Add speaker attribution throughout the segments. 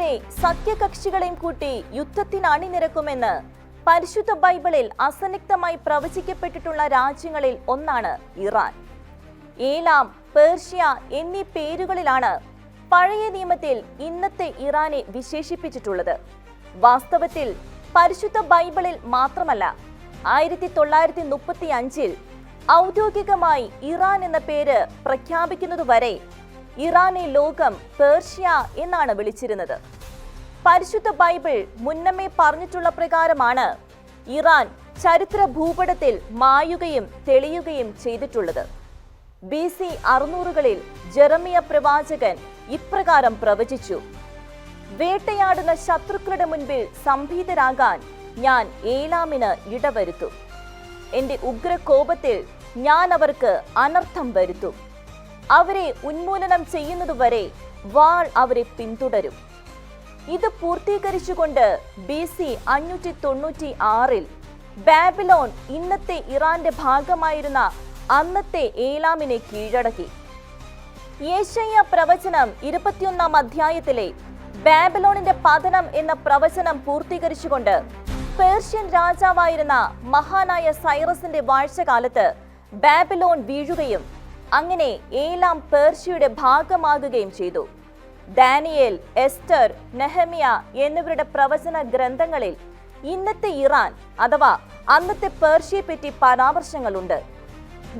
Speaker 1: ഇറാനെ സഖ്യകക്ഷികളെയും കൂട്ടി യുദ്ധത്തിന് അണിനിരക്കുമെന്ന് പരിശുദ്ധ ബൈബിളിൽ അസന്നിഗ്ധമായി പ്രവചിക്കപ്പെട്ടിട്ടുള്ള രാജ്യങ്ങളിൽ ഒന്നാണ് ഇറാൻ. ഏലാം, പേർഷ്യ എന്നീ പേരുകളിലാണ് പഴയ നിയമത്തിൽ ഇന്നത്തെ ഇറാനെ വിശേഷിപ്പിച്ചിട്ടുള്ളത്. വാസ്തവത്തിൽ പരിശുദ്ധ ബൈബിളിൽ മാത്രമല്ല, 1935 ഔദ്യോഗികമായി ഇറാൻ എന്ന പേര് പ്രഖ്യാപിക്കുന്നതുവരെ ഇറാനെ ലോകം പേർഷ്യ എന്നാണ് വിളിച്ചിരുന്നത്. പരിശുദ്ധ ബൈബിൾ മുന്നമേ പറഞ്ഞിട്ടുള്ള പ്രകാരമാണ് ഇറാൻ ചരിത്ര ഭൂപടത്തിൽ മായുകയും തെളിയുകയും ചെയ്തിട്ടുള്ളത്. BC 600-കളിൽ ജെറമിയ പ്രവാചകൻ ഇപ്രകാരം പ്രവചിച്ചു: വേട്ടയാടുന്ന ശത്രുക്കളുടെ മുൻപിൽ സംഭീതരാകാൻ ഞാൻ ഏലാമിന് ഇടവരുത്തും. എന്റെ ഉഗ്രകോപത്തിൽ ഞാൻ അവർക്ക് അനർത്ഥം വരുത്തും. അവരെ ഉന്മൂലനം ചെയ്യുന്നതുവരെ വാൾ അവരെ പിന്തുടരും. ഇത് പൂർത്തീകരിച്ചുകൊണ്ട് BC 596-ൽ ബാബിലോൺ ഇന്നത്തെ ഇറാന്റെ ഭാഗമായിരുന്ന അന്നത്തെ ഏലാമിനെ കീഴടക്കി. യെശയ്യാ പ്രവചനം 21-ാം അധ്യായത്തിലെ ബാബിലോണിന്റെ പതനം എന്ന പ്രവചനം പൂർത്തീകരിച്ചുകൊണ്ട് പേർഷ്യൻ രാജാവായിരുന്ന മഹാനായ സൈറസിന്റെ വാഴ്ചകാലത്ത് ബാബിലോൺ വീഴുകയും അങ്ങനെ ഏലാം പേർഷ്യയുടെ ഭാഗമാകുകയും ചെയ്തു. ദാനിയേൽ, എസ്റ്റർ, നെഹമ്യ എന്നിവരുടെ പ്രവചന ഗ്രന്ഥങ്ങളിൽ ഇന്നത്തെ ഇറാൻ അഥവാ അന്നത്തെ പേർഷ്യയെപ്പറ്റി പരാമർശങ്ങളുണ്ട്.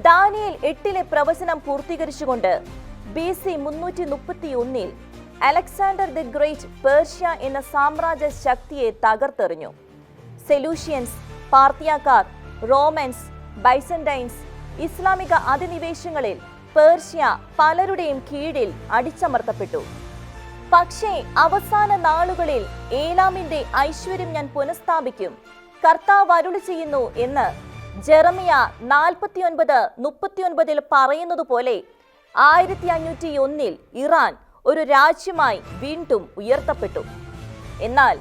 Speaker 1: ദാനിയേൽ 8-ലെ പ്രവചനം പൂർത്തീകരിച്ചുകൊണ്ട് BC 331-ൽ അലക്സാണ്ടർ ദി ഗ്രേറ്റ് പേർഷ്യ എന്ന സാമ്രാജ്യ ശക്തിയെ തകർത്തെറിഞ്ഞു. സെലൂഷ്യൻസ്, പാർത്തിയാക്കാർ, റോമൻസ്, ബൈസന്റൈൻസ്, ഇസ്ലാമിക അധിനിവേശങ്ങളിൽ പേർഷ്യ പലരുടെയും കീഴിൽ അടിച്ചമർത്തപ്പെട്ടു. പക്ഷേ അവസാന നാളുകളിൽ ഏലാമിന്റെ ഐശ്വര്യം ഞാൻ പുനഃസ്ഥാപിക്കും, കർത്താവ് അരുളി ചെയ്യുന്നു എന്ന് ജെറമിയ 49:39 പറയുന്നത് പോലെ 1501-ൽ ഇറാൻ ഒരു രാജ്യമായി വീണ്ടും ഉയർത്തപ്പെട്ടു. എന്നാൽ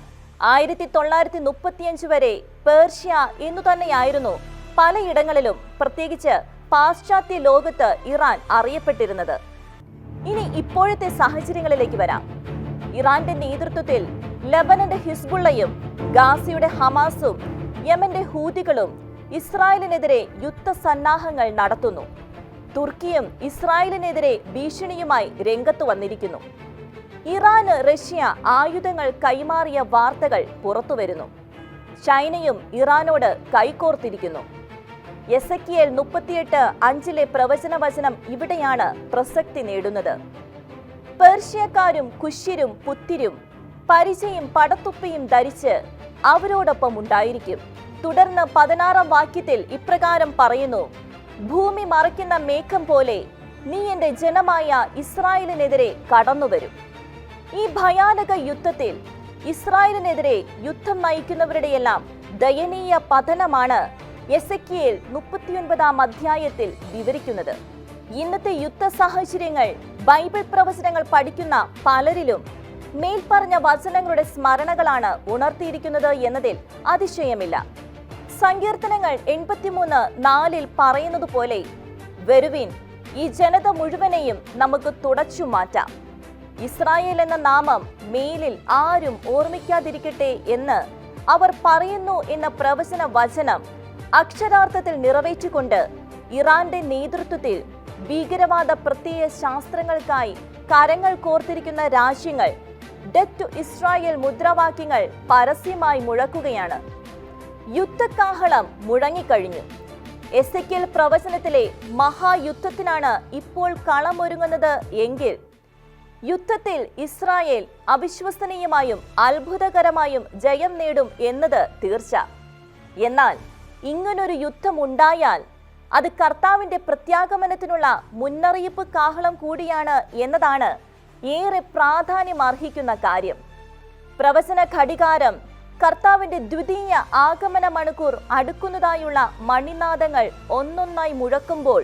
Speaker 1: 1935 വരെ പേർഷ്യ എന്നു തന്നെയായിരുന്നു പലയിടങ്ങളിലും, പ്രത്യേകിച്ച് പാശ്ചാത്യ ലോകത്ത് ഇറാൻ അറിയപ്പെട്ടിരുന്നത്. ഇനി ഇപ്പോഴത്തെ സാഹചര്യങ്ങളിലേക്ക് വരാം. ഇറാന്റെ നേതൃത്വത്തിൽ ലെബനന്റെ ഹിസ്ബുള്ളയും ഗാസയുടെ ഹമാസും യമന്റെ ഹൂതികളും ഇസ്രായേലിനെതിരെ യുദ്ധസന്നാഹങ്ങൾ നടത്തുന്നു. തുർക്കിയും ഇസ്രായേലിനെതിരെ ഭീഷണിയുമായി രംഗത്ത് വന്നിരിക്കുന്നു. ഇറാന് റഷ്യ ആയുധങ്ങൾ കൈമാറിയ വാർത്തകൾ പുറത്തുവരുന്നു. ചൈനയും ഇറാനോട് കൈകോർത്തിരിക്കുന്നു. എസെക്കിയേൽ 38:5-ലെ പ്രവചന വചനം ഇവിടെയാണ് പ്രസക്തി നേടുന്നത്. പേർഷ്യക്കാരും കുശ്യരും പുത്തിരും പരിചയും പടത്തുപ്പിയും ധരിച്ച് അവരോടൊപ്പം ഉണ്ടായിരിക്കും. തുടർന്ന് 16-ാം വാക്യത്തിൽ ഇപ്രകാരം പറയുന്നു: ഭൂമി മറയ്ക്കുന്ന മേഘം പോലെ നീ എന്റെ ജനമായ ഇസ്രായേലിനെതിരെ കടന്നുവരും. ഈ ഭയാനക യുദ്ധത്തിൽ ഇസ്രായേലിനെതിരെ യുദ്ധം നയിക്കുന്നവരുടെയെല്ലാം ദയനീയ പതനമാണ് എസെക്കിയേൽ 39-ാം അധ്യായത്തിൽ വിവരിക്കുന്നത്. ഇന്നത്തെ യുദ്ധ സാഹചര്യങ്ങൾ ബൈബിൾ പ്രവചനങ്ങൾ പഠിക്കുന്ന പലരിലും മേൽപ്പറഞ്ഞ വചനങ്ങളുടെ സ്മരണകളാണ് ഉണർത്തിയിരിക്കുന്നത് എന്നതിൽ അതിശയമില്ല. സങ്കീർത്തനങ്ങൾ 83:4-ൽ പറയുന്നത് പോലെ, വരുവിൻ, ഈ ജനത മുഴുവനെയും നമുക്ക് തുടച്ചു മാറ്റാം. ഇസ്രായേൽ എന്ന നാമം മേലിൽ ആരും ഓർമ്മിക്കാതിരിക്കട്ടെ എന്ന് അവർ പറയുന്നു എന്ന പ്രവചന വചനം അക്ഷരാർത്ഥത്തിൽ നിറവേറ്റിക്കൊണ്ട് ഇറാന്റെ നേതൃത്വത്തിൽ ഭീകരവാദ പ്രത്യയ ശാസ്ത്രങ്ങൾക്കായി കരങ്ങൾ കോർത്തിരിക്കുന്ന രാജ്യങ്ങൾ ഡെത്ത് ടു ഇസ്രായേൽ മുദ്രാവാക്യങ്ങൾ പരസ്യമായി മുഴക്കുകയാണ്. യുദ്ധകാഹളം മുഴങ്ങിക്കഴിഞ്ഞു. എസെക്കിയേൽ പ്രവചനത്തിലെ മഹായുദ്ധത്തിനാണ് ഇപ്പോൾ കളമൊരുങ്ങുന്നത് എങ്കിൽ യുദ്ധത്തിൽ ഇസ്രായേൽ അവിശ്വസനീയമായും അത്ഭുതകരമായും ജയം നേടും എന്നത് തീർച്ച. എന്നാൽ ഇങ്ങനൊരു യുദ്ധം ഉണ്ടായാൽ അത് കർത്താവിന്റെ പ്രത്യാഗമനത്തിനുള്ള മുന്നറിയിപ്പ് കാഹളം കൂടിയാണ് എന്നതാണ് ഏറെ പ്രാധാന്യം അർഹിക്കുന്ന കാര്യം. പ്രവചന ഘടികാരം കർത്താവിന്റെ ദ്വിതീയ ആഗമന മണിക്കൂർ അടുക്കുന്നതായുള്ള മണിനാദങ്ങൾ ഒന്നൊന്നായി മുഴക്കുമ്പോൾ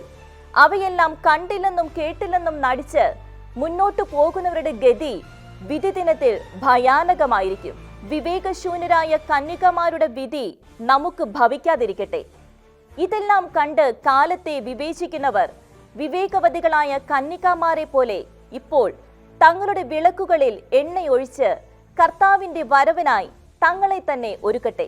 Speaker 1: അവയെല്ലാം കണ്ടില്ലെന്നും കേട്ടില്ലെന്നും നടിച്ച് മുന്നോട്ടു പോകുന്നവരുടെ ഗതി വിധി ദിനത്തിൽ ഭയാനകമായിരിക്കും. വിവേകശൂന്യരായ കന്യകമാരുടെ വിധി നമുക്ക് ഭവിക്കാതിരിക്കട്ടെ. ഇതെല്ലാം കണ്ട് കാലത്തെ വിവേചിക്കുന്നവർ വിവേകവതികളായ കന്യകമാരെ പോലെ ഇപ്പോൾ തങ്ങളുടെ വിളക്കുകളിൽ എണ്ണയൊഴിച്ച് കർത്താവിന്റെ വരവിനായി തങ്ങളെ തന്നെ ഒരുക്കട്ടെ.